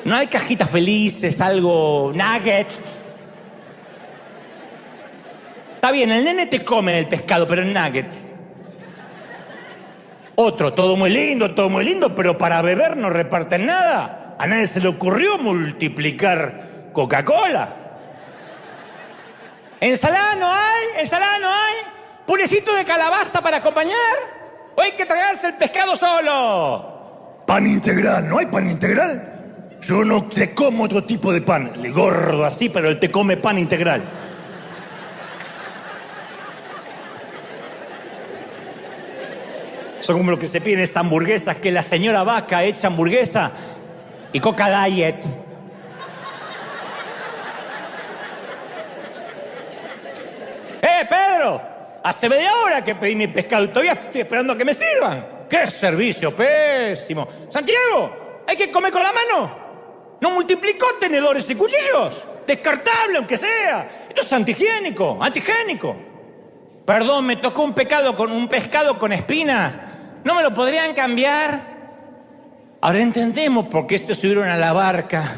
No hay cajitas felices, algo, nuggets. Está bien, el nene te come el pescado, pero el nuggets. Otro: todo muy lindo, pero para beber no reparten nada. A nadie se le ocurrió multiplicar Coca-Cola. ¿Ensalada no hay? ¿Purecito de calabaza para acompañar? ¿O hay que tragarse el pescado solo? Pan integral, ¿no hay pan integral? Yo no te como otro tipo de pan. El gordo así, pero él te come pan integral. Son como los que se piden esas hamburguesas que la señora Vaca echa hamburguesa y Coca Diet. Pedro! Hace media hora que pedí mi pescado y todavía estoy esperando a que me sirvan. ¡Qué servicio pésimo! Santiago, ¿hay que comer con la mano? ¿No multiplicó tenedores y cuchillos? Descartable, aunque sea. Esto es antihigiénico. Perdón, me tocó un pescado con espinas. ¿No me lo podrían cambiar? Ahora entendemos por qué se subieron a la barca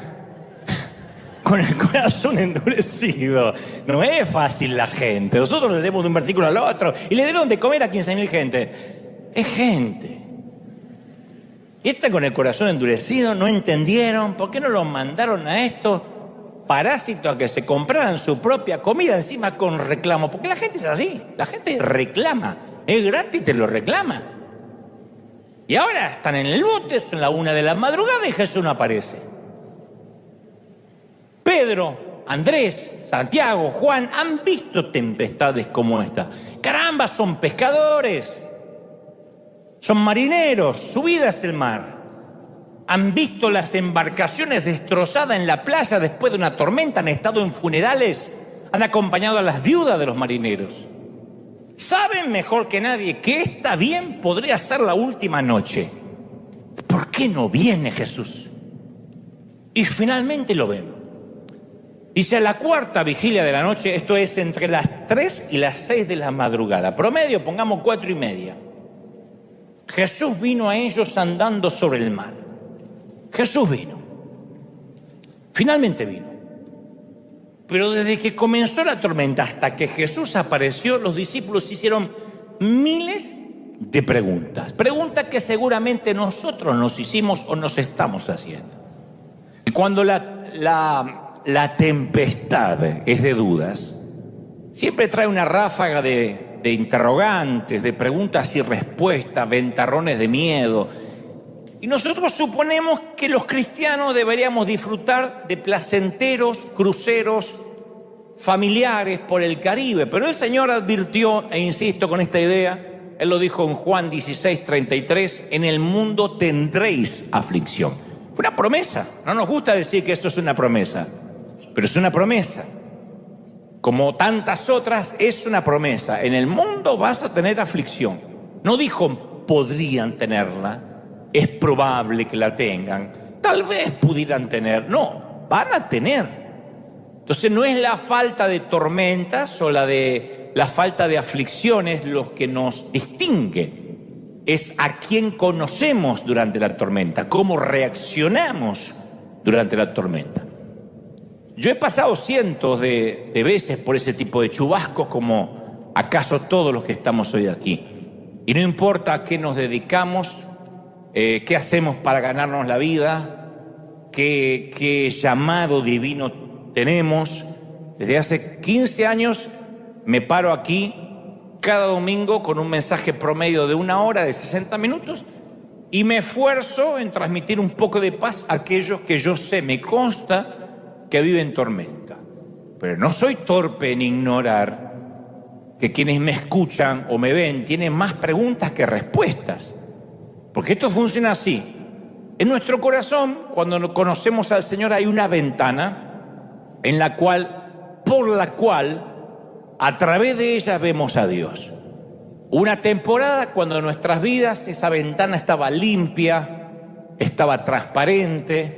con el corazón endurecido. No es fácil la gente. Nosotros le demos de un versículo al otro y le dieron de comer a 15.000 gente. Es gente. Y esta con el corazón endurecido no entendieron. ¿Por qué no los mandaron a estos parásitos a que se compraran su propia comida encima con reclamo? Porque la gente es así. La gente reclama. Es gratis, te lo reclama. Y ahora están en el bote, son las 1 de la madrugada y Jesús no aparece. Pedro, Andrés, Santiago, Juan han visto tempestades como esta. Caramba, son pescadores, son marineros, su vida es el mar. Han visto las embarcaciones destrozadas en la playa después de una tormenta, han estado en funerales, han acompañado a las viudas de los marineros. Saben mejor que nadie que esta bien podría ser la última noche. ¿Por qué no viene Jesús? Y finalmente lo ven. Dice a la 4ª vigilia de la noche, esto es entre las 3 y las 6 de la madrugada. Promedio, pongamos 4:30. Jesús vino a ellos andando sobre el mar. Jesús vino. Finalmente vino. Pero desde que comenzó la tormenta hasta que Jesús apareció, los discípulos hicieron miles de preguntas. Preguntas que seguramente nosotros nos hicimos o nos estamos haciendo. Y cuando la tempestad es de dudas, siempre trae una ráfaga de interrogantes, de preguntas y respuestas, ventarrones de miedo. Y nosotros suponemos que los cristianos deberíamos disfrutar de placenteros cruceros familiares por el Caribe. Pero el Señor advirtió, e insisto con esta idea, Él lo dijo en Juan 16:33, en el mundo tendréis aflicción. Fue una promesa. No nos gusta decir que esto es una promesa, pero es una promesa. Como tantas otras, es una promesa. En el mundo vas a tener aflicción. No dijo podrían tenerla, es probable que la tengan, tal vez pudieran tener. No, van a tener. Entonces no es la falta de tormentas o la falta de aflicciones lo que nos distingue. Es a quién conocemos durante la tormenta, cómo reaccionamos durante la tormenta. Yo he pasado cientos de veces por ese tipo de chubascos, como acaso todos los que estamos hoy aquí. Y no importa a qué nos dedicamos, qué hacemos para ganarnos la vida, qué llamado divino tenemos. Desde hace 15 años me paro aquí cada domingo con un mensaje promedio de 1 hora, de 60 minutos, y me esfuerzo en transmitir un poco de paz a aquellos que yo sé, me consta, que viven tormenta. Pero no soy torpe en ignorar que quienes me escuchan o me ven tienen más preguntas que respuestas. Porque esto funciona así. En nuestro corazón, cuando conocemos al Señor, hay una ventana por la cual, a través de ella vemos a Dios. Una temporada cuando en nuestras vidas esa ventana estaba limpia, estaba transparente,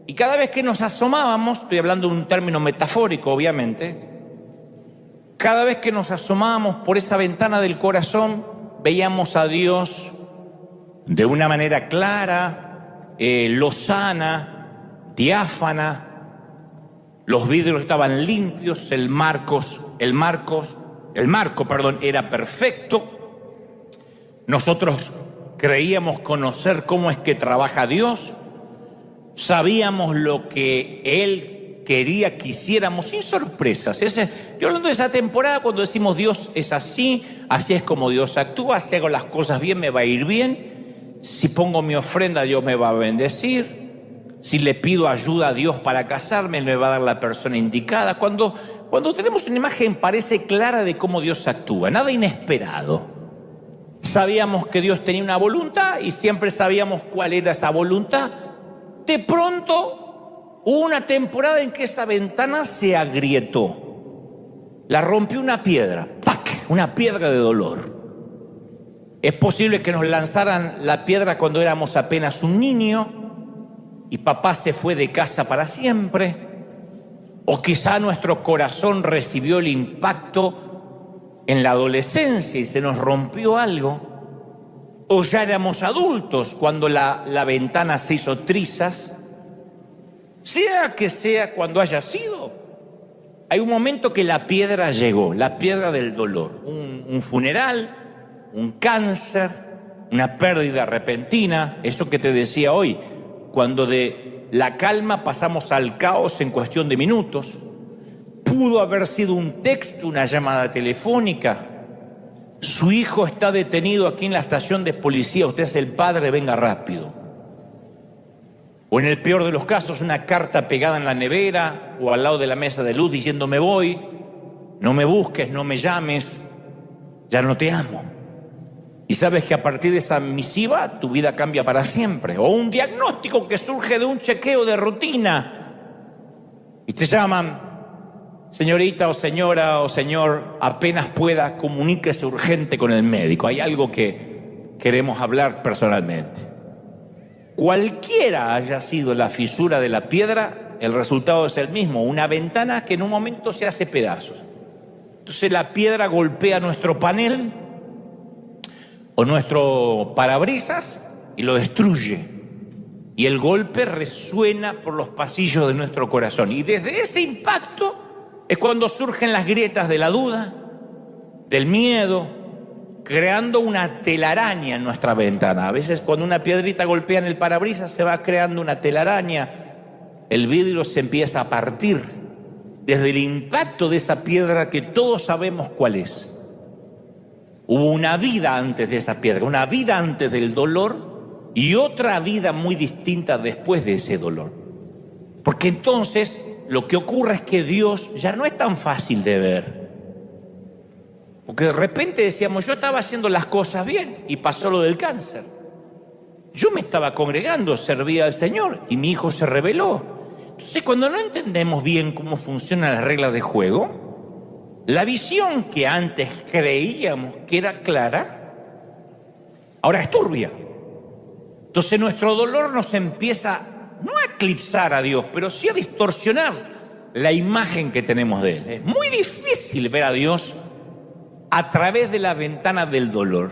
y cada vez que nos asomábamos, estoy hablando de un término metafórico obviamente, cada vez que nos asomábamos por esa ventana del corazón, veíamos a Dios de una manera clara, lozana, diáfana. Los vidrios estaban limpios, el marco, era perfecto. Nosotros creíamos conocer cómo es que trabaja Dios. Sabíamos lo que Él quería que hiciéramos sin sorpresas. Yo hablando de esa temporada cuando decimos Dios es así es como Dios actúa, si hago las cosas bien me va a ir bien, si pongo mi ofrenda Dios me va a bendecir, si le pido ayuda a Dios para casarme me va a dar la persona indicada. Cuando tenemos una imagen parece clara de cómo Dios actúa, nada inesperado. Sabíamos que Dios tenía una voluntad y siempre sabíamos cuál era esa voluntad. De pronto hubo una temporada en que esa ventana se agrietó. La rompió una piedra, ¡pac! Una piedra de dolor. Es posible que nos lanzaran la piedra cuando éramos apenas un niño y papá se fue de casa para siempre. O quizá nuestro corazón recibió el impacto en la adolescencia y se nos rompió algo, o ya éramos adultos cuando la ventana se hizo trizas, sea que sea cuando haya sido, hay un momento que la piedra llegó, la piedra del dolor, un funeral, un cáncer, una pérdida repentina, eso que te decía hoy, cuando de la calma pasamos al caos en cuestión de minutos. Pudo haber sido un texto, una llamada telefónica. Su hijo está detenido aquí en la estación de policía, usted es el padre, venga rápido. O en el peor de los casos, una carta pegada en la nevera o al lado de la mesa de luz diciendo me voy, no me busques, no me llames, ya no te amo. Y sabes que a partir de esa misiva tu vida cambia para siempre. O un diagnóstico que surge de un chequeo de rutina y te llaman, señorita o señora o señor, apenas pueda, comuníquese urgente con el médico. Hay algo que queremos hablar personalmente. Cualquiera haya sido la fisura de la piedra, el resultado es el mismo, una ventana que en un momento se hace pedazos. Entonces la piedra golpea nuestro panel o nuestro parabrisas y lo destruye. Y el golpe resuena por los pasillos de nuestro corazón. Y desde ese impacto es cuando surgen las grietas de la duda, del miedo, creando una telaraña en nuestra ventana. A veces cuando una piedrita golpea en el parabrisas se va creando una telaraña, el vidrio se empieza a partir desde el impacto de esa piedra que todos sabemos cuál es. Hubo una vida antes de esa piedra, una vida antes del dolor y otra vida muy distinta después de ese dolor. Porque entonces lo que ocurre es que Dios ya no es tan fácil de ver. Porque de repente decíamos, yo estaba haciendo las cosas bien y pasó lo del cáncer. Yo me estaba congregando, servía al Señor y mi hijo se rebeló. Entonces, cuando no entendemos bien cómo funcionan las reglas de juego, la visión que antes creíamos que era clara, ahora es turbia. Entonces nuestro dolor nos empieza no a eclipsar a Dios, pero sí a distorsionar la imagen que tenemos de Él. Es muy difícil ver a Dios a través de la ventana del dolor.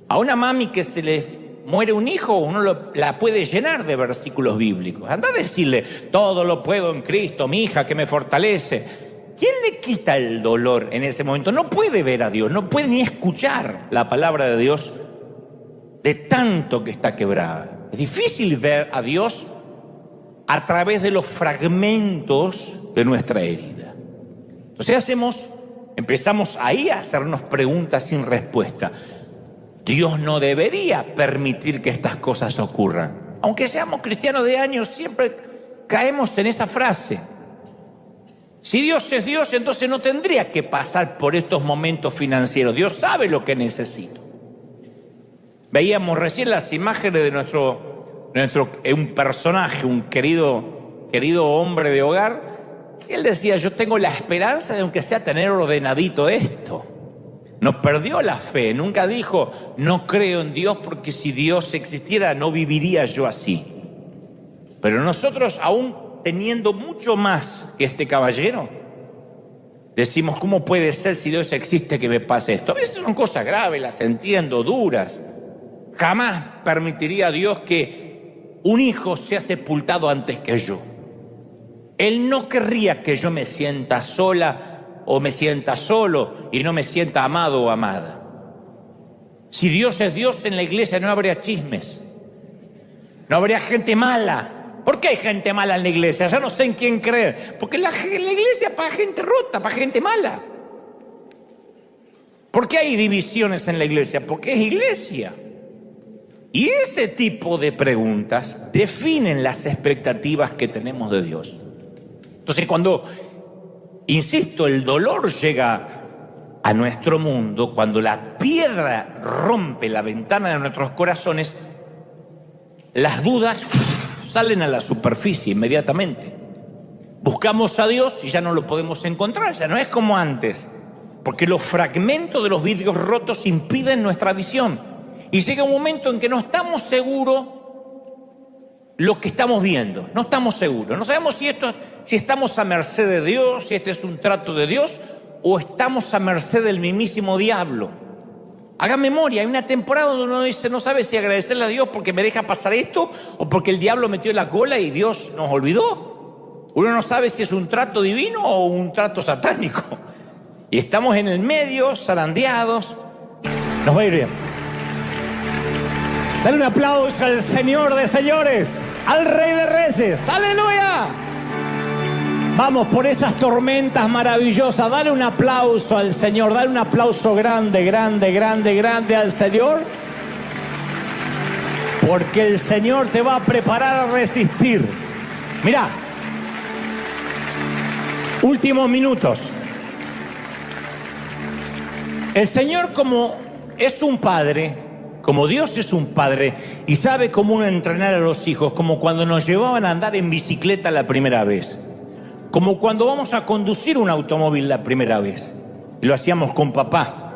A una mami que se le muere un hijo, uno la puede llenar de versículos bíblicos. Anda a decirle, todo lo puedo en Cristo, mi hija que me fortalece. ¿Quién le quita el dolor en ese momento? No puede ver a Dios, no puede ni escuchar la palabra de Dios de tanto que está quebrada. Es difícil ver a Dios a través de los fragmentos de nuestra herida. Entonces empezamos ahí a hacernos preguntas sin respuesta. Dios no debería permitir que estas cosas ocurran. Aunque seamos cristianos de años, siempre caemos en esa frase. Si Dios es Dios, entonces no tendría que pasar por estos momentos financieros. Dios sabe lo que necesito. Veíamos recién las imágenes de un personaje, un querido hombre de hogar. Él decía, yo tengo la esperanza de aunque sea tener ordenadito esto. No perdió la fe, nunca dijo, no creo en Dios porque si Dios existiera no viviría yo así. Pero nosotros, aún teniendo mucho más que este caballero, decimos, ¿cómo puede ser si Dios existe que me pase esto? A veces son cosas graves, las entiendo, duras. Jamás permitiría a Dios que un hijo sea sepultado antes que yo. Él no querría que yo me sienta sola o me sienta solo y no me sienta amado o amada. Si Dios es Dios, en la iglesia no habría chismes, no habría gente mala. ¿Por qué hay gente mala en la iglesia? Ya no sé en quién creer. Porque la iglesia es para gente rota, para gente mala. ¿Por qué hay divisiones en la iglesia? Porque es iglesia. Y ese tipo de preguntas definen las expectativas que tenemos de Dios. Entonces, cuando, insisto, el dolor llega a nuestro mundo, cuando la piedra rompe la ventana de nuestros corazones, las dudas salen a la superficie inmediatamente. Buscamos a Dios y ya no lo podemos encontrar, ya no es como antes, porque los fragmentos de los vidrios rotos impiden nuestra visión. Y llega un momento en que no estamos seguros lo que estamos viendo, no estamos seguros, no sabemos si estamos a merced de Dios, si este es un trato de Dios, o estamos a merced del mismísimo diablo? Haga memoria, hay una temporada donde uno dice, no sabe si agradecerle a Dios porque me deja pasar esto o porque el diablo metió la cola y Dios nos olvidó. Uno no sabe si es un trato divino o un trato satánico. Y estamos en el medio, zarandeados. Nos va a ir bien. Dale un aplauso al Señor de señores, al Rey de Reyes. ¡Aleluya! Vamos por esas tormentas maravillosas. Dale un aplauso al Señor. Dale un aplauso grande, grande, grande, grande al Señor. Porque el Señor te va a preparar a resistir. Mirá. Últimos minutos. El Señor, como es un padre, como Dios es un padre y sabe cómo uno entrenar a los hijos, como cuando nos llevaban a andar en bicicleta la primera vez, como cuando vamos a conducir un automóvil la primera vez, y lo hacíamos con papá,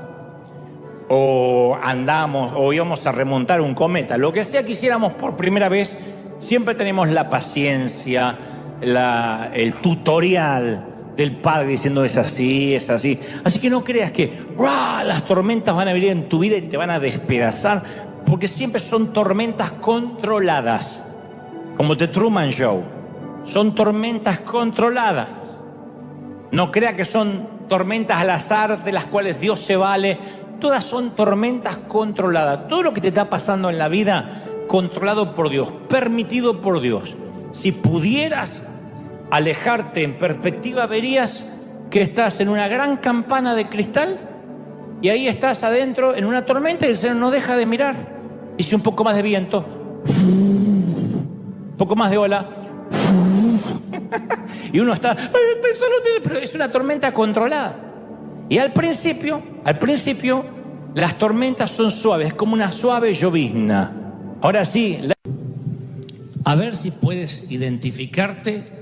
o andamos, o íbamos a remontar un cometa, lo que sea que hiciéramos por primera vez, siempre tenemos la paciencia, el tutorial del padre diciendo es así, es así. Así que no creas que las tormentas van a venir en tu vida y te van a despedazar, porque siempre son tormentas controladas, como The Truman Show. Son tormentas controladas. No crea que son tormentas al azar de las cuales Dios se vale. Todas son tormentas controladas. Todo lo que te está pasando en la vida, controlado por Dios, permitido por Dios. Si pudieras alejarte en perspectiva, verías que estás en una gran campana de cristal y ahí estás adentro en una tormenta y el Señor no deja de mirar. Dice un poco más de viento, un poco más de ola, y uno está, pero es una tormenta controlada. Y al principio, las tormentas son suaves, como una suave llovizna. Ahora sí, a ver si puedes identificarte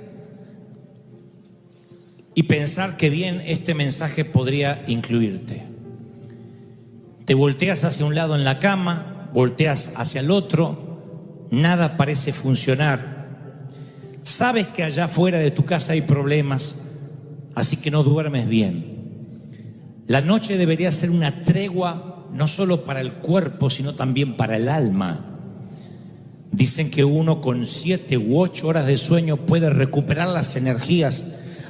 y pensar que bien este mensaje podría incluirte. Te volteas hacia un lado en la cama, volteas hacia el otro, nada parece funcionar. Sabes que allá afuera de tu casa hay problemas, así que no duermes bien. La noche debería ser una tregua no solo para el cuerpo, sino también para el alma. Dicen que uno con 7 u 8 horas de sueño puede recuperar las energías,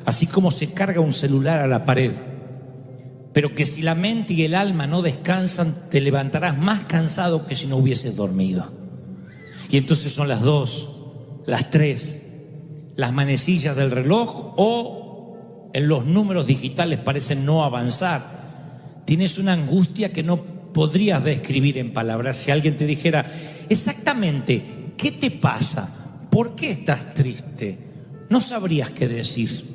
así como se carga un celular a la pared. Pero que si la mente y el alma no descansan, te levantarás más cansado que si no hubieses dormido. Y entonces son las 2, las 3, las manecillas del reloj o en los números digitales parecen no avanzar. Tienes una angustia que no podrías describir en palabras. Si alguien te dijera exactamente qué te pasa, por qué estás triste, no sabrías qué decir.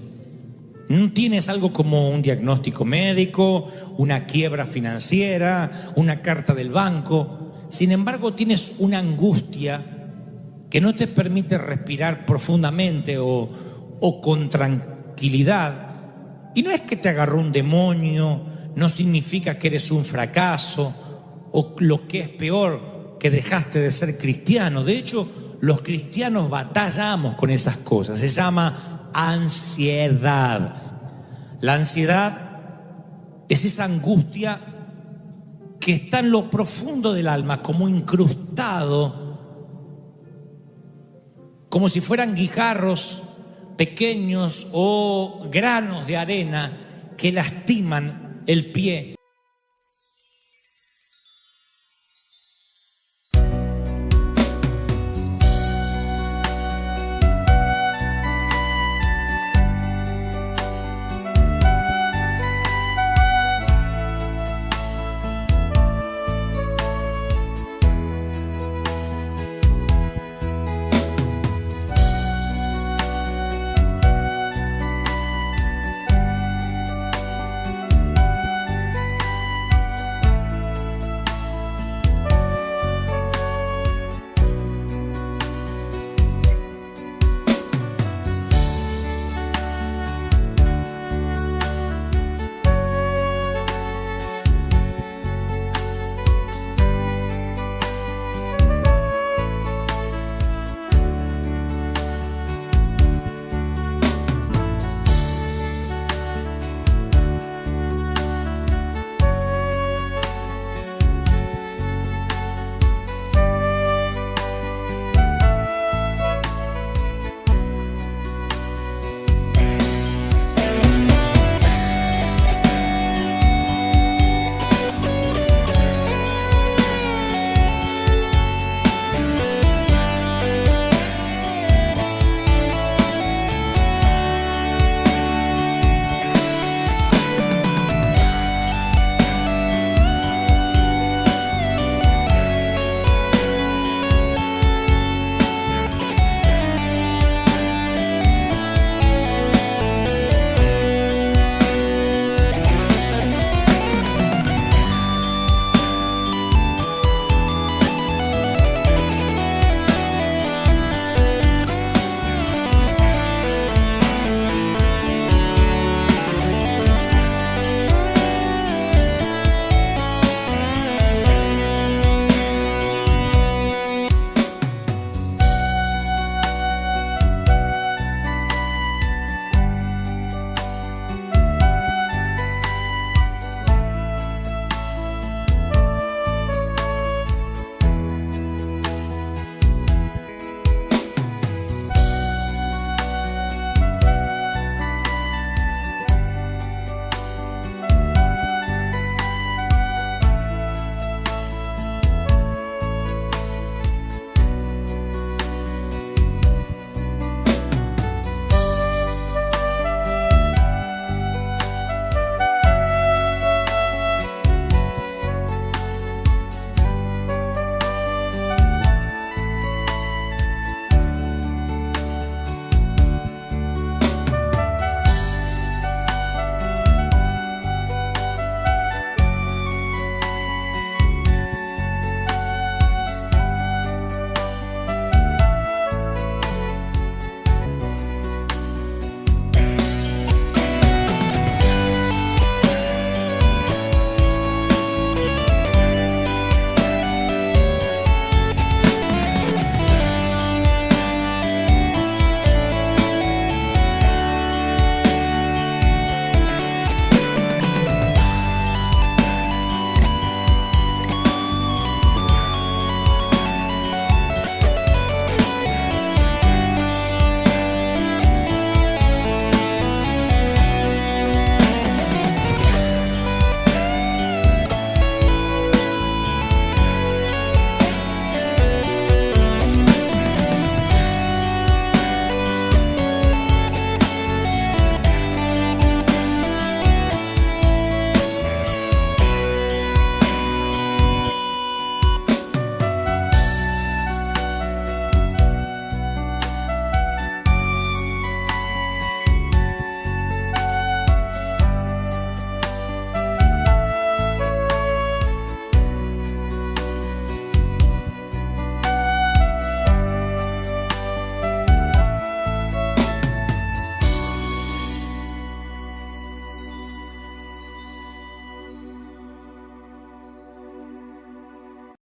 No tienes algo como un diagnóstico médico, una quiebra financiera, una carta del banco. Sin embargo, tienes una angustia que no te permite respirar profundamente o con tranquilidad. Y no es que te agarró un demonio, no significa que eres un fracaso o lo que es peor, que dejaste de ser cristiano. De hecho, los cristianos batallamos con esas cosas. Se llama ansiedad. La ansiedad es esa angustia que está en lo profundo del alma, como incrustado, como si fueran guijarros pequeños o granos de arena que lastiman el pie